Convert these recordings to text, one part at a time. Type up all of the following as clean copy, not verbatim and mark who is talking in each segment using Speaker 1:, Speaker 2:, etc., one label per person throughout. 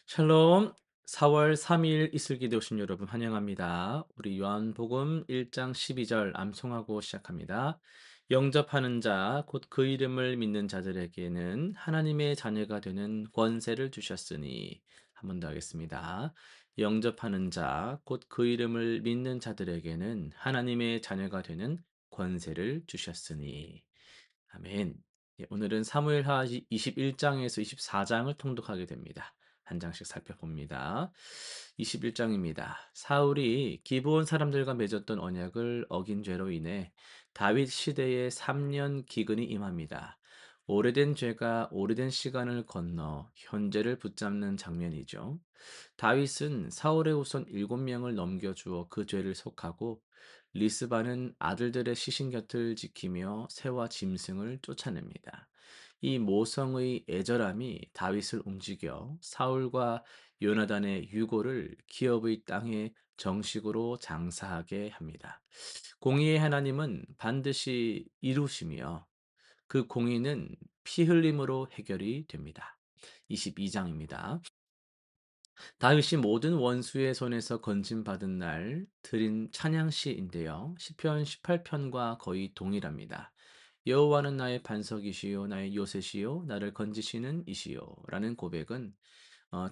Speaker 1: 샬롬. 4월 3일 이슬기도 오신 여러분 환영합니다. 우리 요한복음 1장 12절 암송하고 시작합니다. 영접하는 자, 곧 그 이름을 믿는 자들에게는 하나님의 자녀가 되는 권세를 주셨으니. 한 번 더 하겠습니다. 영접하는 자, 곧 그 이름을 믿는 자들에게는 하나님의 자녀가 되는 권세를 주셨으니. 아멘. 예, 오늘은 사무엘하 21장에서 24장을 통독하게 됩니다. 한 장씩 살펴봅니다. 21장입니다. 사울이 기브온 사람들과 맺었던 언약을 어긴 죄로 인해 다윗 시대에 3년 기근이 임합니다. 오래된 죄가 오래된 시간을 건너 현재를 붙잡는 장면이죠. 다윗은 사울의 우선 7명을 넘겨주어 그 죄를 속하고 리스바는 아들들의 시신 곁을 지키며 새와 짐승을 쫓아냅니다. 이 모성의 애절함이 다윗을 움직여 사울과 요나단의 유고를 기업의 땅에 정식으로 장사하게 합니다. 공의의 하나님은 반드시 이루시며 그 공의는 피 흘림으로 해결이 됩니다. 22장입니다. 다윗이 모든 원수의 손에서 건짐받은 날 드린 찬양시인데요. 시편 18편과 거의 동일합니다. 여호와는 나의 반석이시요 나의 요새시요 나를 건지시는 이시요 라는 고백은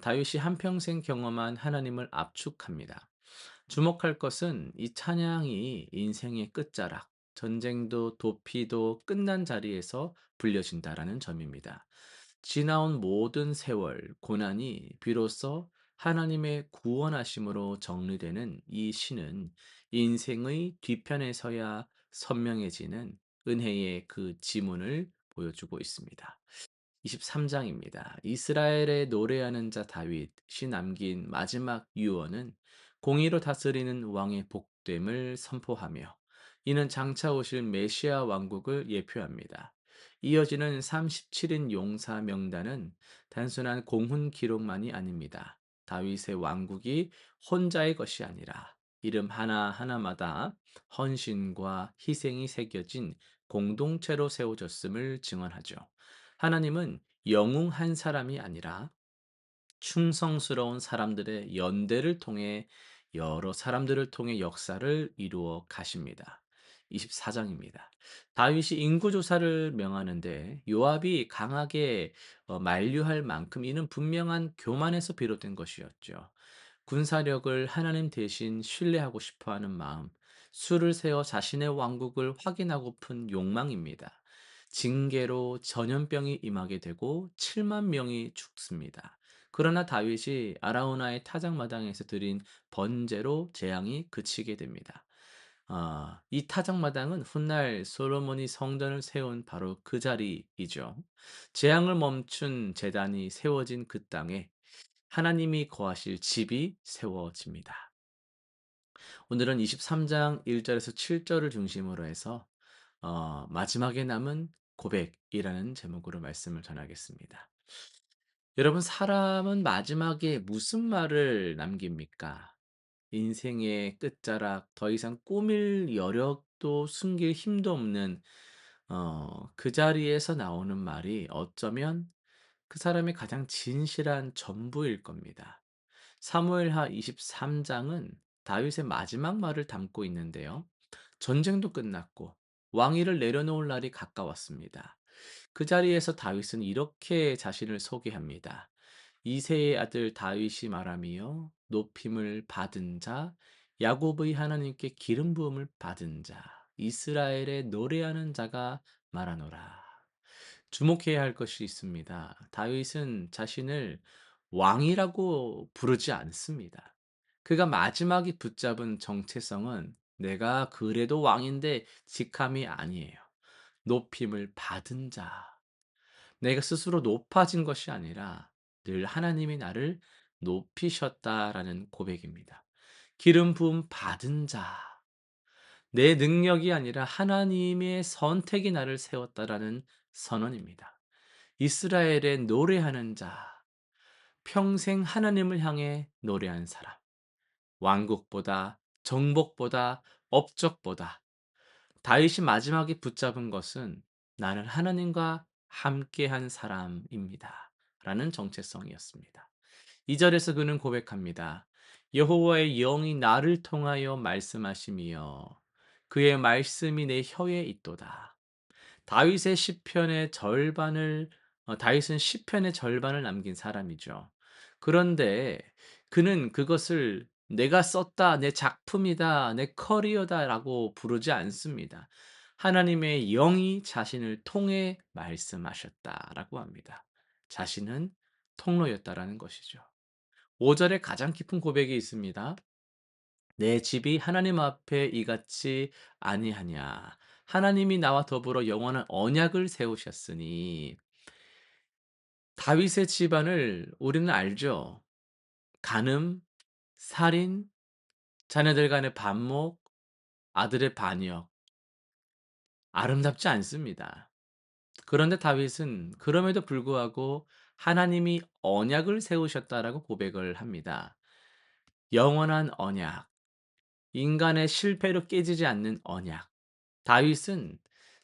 Speaker 1: 다윗이 한평생 경험한 하나님을 압축합니다. 주목할 것은 이 찬양이 인생의 끝자락, 전쟁도 도피도 끝난 자리에서 불려진다라는 점입니다. 지나온 모든 세월, 고난이 비로소 하나님의 구원하심으로 정리되는 이 시는 인생의 뒤편에서야 선명해지는 은혜의 그 지문을 보여주고 있습니다. 23장입니다. 이스라엘의 노래하는 자 다윗이 남긴 마지막 유언은 공의로 다스리는 왕의 복됨을 선포하며 이는 장차 오실 메시아 왕국을 예표합니다. 이어지는 37인 용사 명단은 단순한 공훈 기록만이 아닙니다. 다윗의 왕국이 혼자의 것이 아니라 이름 하나하나마다 헌신과 희생이 새겨진 공동체로 세워졌음을 증언하죠. 하나님은 영웅한 사람이 아니라 충성스러운 사람들의 연대를 통해 여러 사람들을 통해 역사를 이루어 가십니다. 24장입니다. 다윗이 인구조사를 명하는데 요압이 강하게 만류할 만큼 이는 분명한 교만에서 비롯된 것이었죠. 군사력을 하나님 대신 신뢰하고 싶어하는 마음, 수를 세워 자신의 왕국을 확인하고픈 욕망입니다. 징계로 전염병이 임하게 되고 7만 명이 죽습니다. 그러나 다윗이 아라우나의 타작마당에서 드린 번제로 재앙이 그치게 됩니다. 이 타작마당은 훗날 솔로몬이 성전을 세운 바로 그 자리이죠. 재앙을 멈춘 제단이 세워진 그 땅에 하나님이 거하실 집이 세워집니다. 오늘은 23장 1절에서 7절을 중심으로 해서 마지막에 남은 고백이라는 제목으로 말씀을 전하겠습니다. 여러분, 사람은 마지막에 무슨 말을 남깁니까? 인생의 끝자락, 더 이상 꾸밀 여력도 숨길 힘도 없는 그 자리에서 나오는 말이 어쩌면 그 사람의 가장 진실한 전부일 겁니다. 사무엘하 23장은 다윗의 마지막 말을 담고 있는데요. 전쟁도 끝났고 왕위를 내려놓을 날이 가까웠습니다. 그 자리에서 다윗은 이렇게 자신을 소개합니다. 이새의 아들 다윗이 말하며 높임을 받은 자, 야곱의 하나님께 기름 부음을 받은 자, 이스라엘의 노래하는 자가 말하노라. 주목해야 할 것이 있습니다. 다윗은 자신을 왕이라고 부르지 않습니다. 그가 마지막에 붙잡은 정체성은 내가 그래도 왕인데 직함이 아니에요. 높임을 받은 자. 내가 스스로 높아진 것이 아니라 늘 하나님이 나를 높이셨다라는 고백입니다. 기름 부음 받은 자. 내 능력이 아니라 하나님의 선택이 나를 세웠다라는 선언입니다. 이스라엘의 노래하는 자. 평생 하나님을 향해 노래한 사람. 왕국보다 정복보다 업적보다 다윗이 마지막에 붙잡은 것은 나는 하나님과 함께한 사람입니다. 라는 정체성이었습니다. 2 절에서 그는 고백합니다. 여호와의 영이 나를 통하여 말씀하시며 그의 말씀이 내 혀에 있도다. 다윗의 시편의 절반을 다윗은 시편의 절반을 남긴 사람이죠. 그런데 그는 그것을 '내가 썼다. 내 작품이다. 내 커리어다.'라고 부르지 않습니다. 하나님의 영이 자신을 통해 말씀하셨다라고 합니다. 자신은 통로였다라는 것이죠. 5 절에 가장 깊은 고백이 있습니다. "내 집이 하나님 앞에 이같이 아니하냐. 하나님이 나와 더불어 영원한 언약을 세우셨으니." 다윗의 집안을 우리는 알죠. 간음, 살인, 자녀들 간의 반목, 아들의 반역, 아름답지 않습니다. 그런데 다윗은 그럼에도 불구하고 하나님이 언약을 세우셨다라고 고백을 합니다. 영원한 언약, 인간의 실패로 깨지지 않는 언약. 다윗은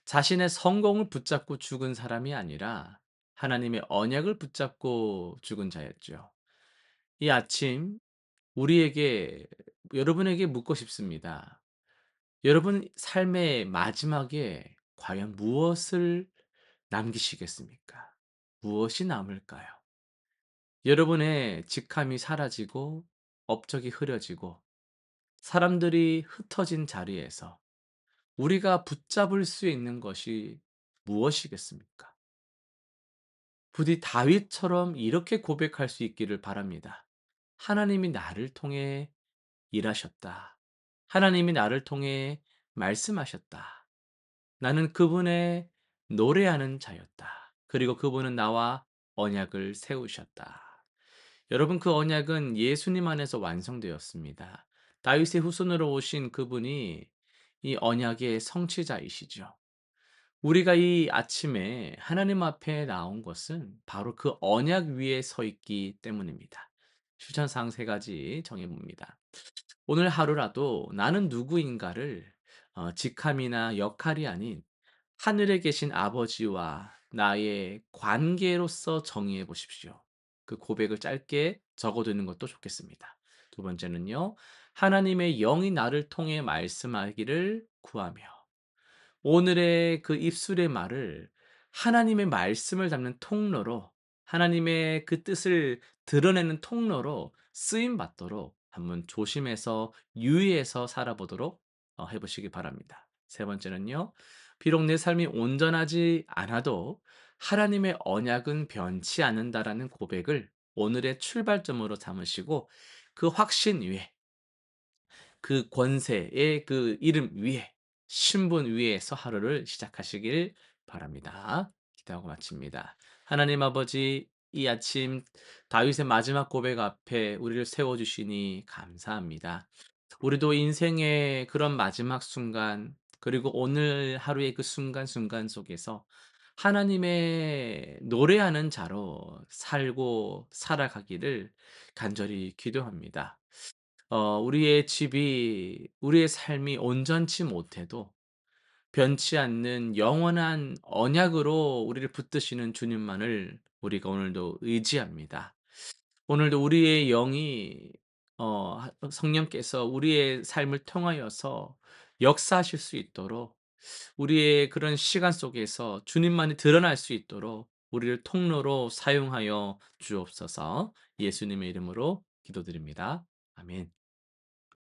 Speaker 1: 자신의 성공을 붙잡고 죽은 사람이 아니라 하나님의 언약을 붙잡고 죽은 자였죠. 이 아침 우리에게 여러분에게 묻고 싶습니다. 여러분 삶의 마지막에 과연 무엇을 남기시겠습니까? 무엇이 남을까요? 여러분의 직함이 사라지고 업적이 흐려지고 사람들이 흩어진 자리에서 우리가 붙잡을 수 있는 것이 무엇이겠습니까? 부디 다윗처럼 이렇게 고백할 수 있기를 바랍니다. 하나님이 나를 통해 일하셨다. 하나님이 나를 통해 말씀하셨다. 나는 그분의 노래하는 자였다. 그리고 그분은 나와 언약을 세우셨다. 여러분 그 언약은 예수님 안에서 완성되었습니다. 다윗의 후손으로 오신 그분이 이 언약의 성취자이시죠. 우리가 이 아침에 하나님 앞에 나온 것은 바로 그 언약 위에 서 있기 때문입니다. 실천사항 세 가지 정해 봅니다. 오늘 하루라도 나는 누구인가를 직함이나 역할이 아닌 하늘에 계신 아버지와 나의 관계로서 정의해 보십시오. 그 고백을 짧게 적어두는 것도 좋겠습니다. 두 번째는요. 하나님의 영이 나를 통해 말씀하기를 구하며 오늘의 그 입술의 말을 하나님의 말씀을 담는 통로로 하나님의 그 뜻을 드러내는 통로로 쓰임 받도록 한번 조심해서 유의해서 살아보도록 해 보시기 바랍니다. 세 번째는요. 비록 내 삶이 온전하지 않아도 하나님의 언약은 변치 않는다라는 고백을 오늘의 출발점으로 삼으시고 그 확신 위에 그 권세의 그 이름 위에 신분 위에서 하루를 시작하시길 바랍니다. 기도하고 마칩니다. 하나님 아버지 이 아침 다윗의 마지막 고백 앞에 우리를 세워 주시니 감사합니다. 우리도 인생의 그런 마지막 순간 그리고 오늘 하루의 그 순간순간 속에서 하나님의 노래하는 자로 살고 살아가기를 간절히 기도합니다. 우리의 집이 우리의 삶이 온전치 못해도 변치 않는 영원한 언약으로 우리를 붙드시는 주님만을 우리가 오늘도 의지합니다. 오늘도 우리의 영이 성령께서 우리의 삶을 통하여서 역사하실 수 있도록 우리의 그런 시간 속에서 주님만이 드러날 수 있도록 우리를 통로로 사용하여 주옵소서. 예수님의 이름으로 기도드립니다. 아멘.